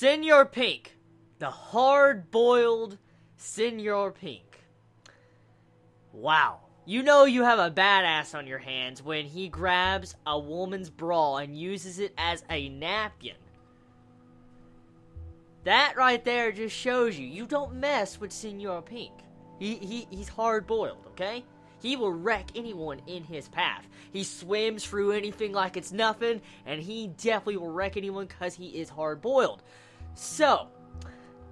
Senor Pink. The hard-boiled Senor Pink. Wow. You know you have a badass on your hands when he grabs a woman's bra and uses it as a napkin. That right there just shows you don't mess with Senor Pink. He's hard-boiled, okay? He will wreck anyone in his path. He swims through anything like it's nothing, and he definitely will wreck anyone because he is hard-boiled. So,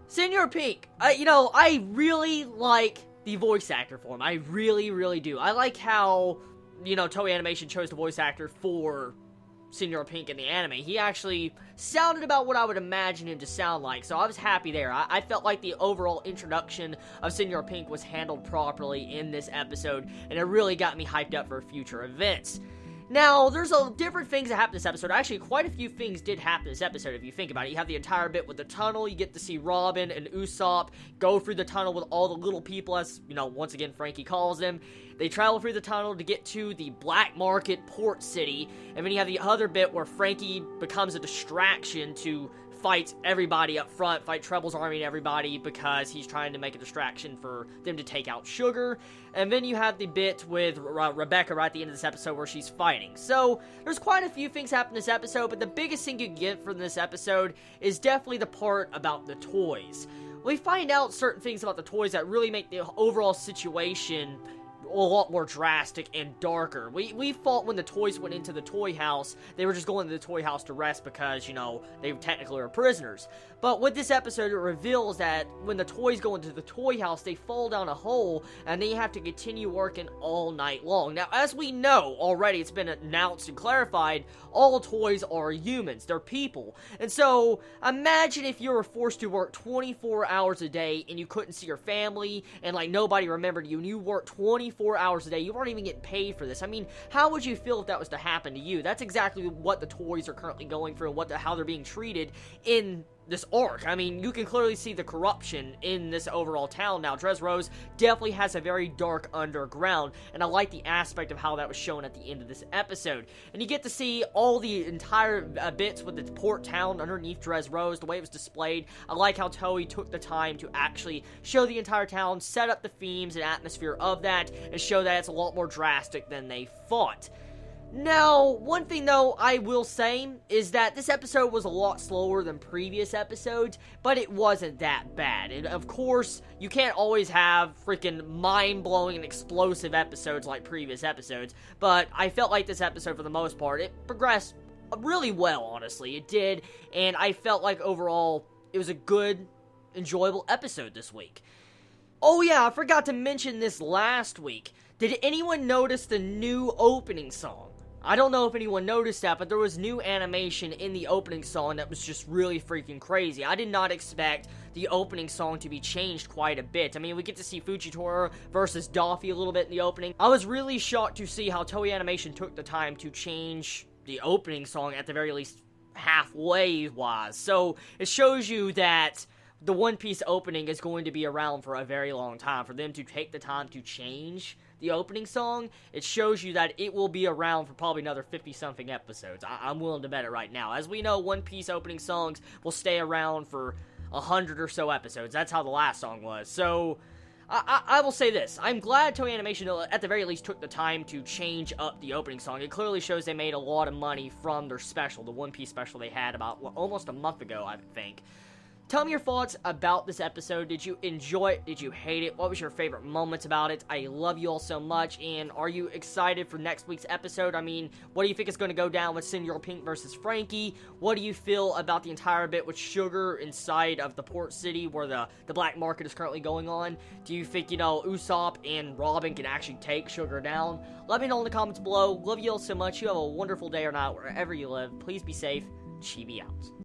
Senor Pink, I really like the voice actor for him. I really, really do. I like how, Toei Animation chose the voice actor for Senor Pink in the anime. He actually sounded about what I would imagine him to sound like, so I was happy there. I felt like the overall introduction of Senor Pink was handled properly in this episode, and it really got me hyped up for future events. Now, there's different things that happen this episode. Actually, quite a few things did happen this episode, if you think about it. You have the entire bit with the tunnel. You get to see Robin and Usopp go through the tunnel with all the little people, as, once again, Frankie calls them. They travel through the tunnel to get to the Black Market port city. And then you have the other bit where Frankie becomes a distraction to fight everybody up front, fight Treble's army and everybody, because he's trying to make a distraction for them to take out Sugar. And then you have the bit with Rebecca right at the end of this episode where she's fighting. So, there's quite a few things happen in this episode, but the biggest thing you get from this episode is definitely the part about the toys. We find out certain things about the toys that really make the overall situation a lot more drastic and darker. We thought when the toys went into the toy house, they were just going to the toy house to rest because, they technically were prisoners. But with this episode, it reveals that when the toys go into the toy house, they fall down a hole, and they have to continue working all night long. Now, as we know already, it's been announced and clarified, all toys are humans. They're people. And so, imagine if you were forced to work 24 hours a day, and you couldn't see your family, and, nobody remembered you, and you worked 24 hours a day. You weren't even getting paid for this. I mean, how would you feel if that was to happen to you? That's exactly what the toys are currently going through, and how they're being treated in this arc. I mean, you can clearly see the corruption in this overall town now. Dressrosa definitely has a very dark underground, and I like the aspect of how that was shown at the end of this episode. And you get to see all the entire bits with the port town underneath Dressrosa, the way it was displayed. I like how Toei took the time to actually show the entire town, set up the themes and atmosphere of that, and show that it's a lot more drastic than they thought. Now, one thing though I will say is that this episode was a lot slower than previous episodes, but it wasn't that bad. And of course, you can't always have freaking mind-blowing and explosive episodes like previous episodes, but I felt like this episode, for the most part, it progressed really well, honestly. It did, and I felt like overall, it was a good, enjoyable episode this week. Oh yeah, I forgot to mention this last week. Did anyone notice the new opening song? I don't know if anyone noticed that, but there was new animation in the opening song that was just really freaking crazy. I did not expect the opening song to be changed quite a bit. I mean, we get to see Fujitora versus Daffy a little bit in the opening. I was really shocked to see how Toei Animation took the time to change the opening song at the very least halfway-wise. So, it shows you that the One Piece opening is going to be around for a very long time. For them to take the time to change the opening song, it shows you that it will be around for probably another 50-something episodes. I'm willing to bet it right now. As we know, One Piece opening songs will stay around for 100 or so episodes. That's how the last song was. So, I will say this. I'm glad Toei Animation, at the very least, took the time to change up the opening song. It clearly shows they made a lot of money from their special, the One Piece special they had about almost a month ago, I think. Tell me your thoughts about this episode. Did you enjoy it? Did you hate it? What was your favorite moments about it? I love you all so much, and are you excited for next week's episode? I mean, what do you think is going to go down with Senor Pink versus Frankie? What do you feel about the entire bit with Sugar inside of the port city where the black market is currently going on? Do you think, Usopp and Robin can actually take Sugar down? Let me know in the comments below. Love you all so much. You have a wonderful day or night wherever you live. Please be safe. Chibi out.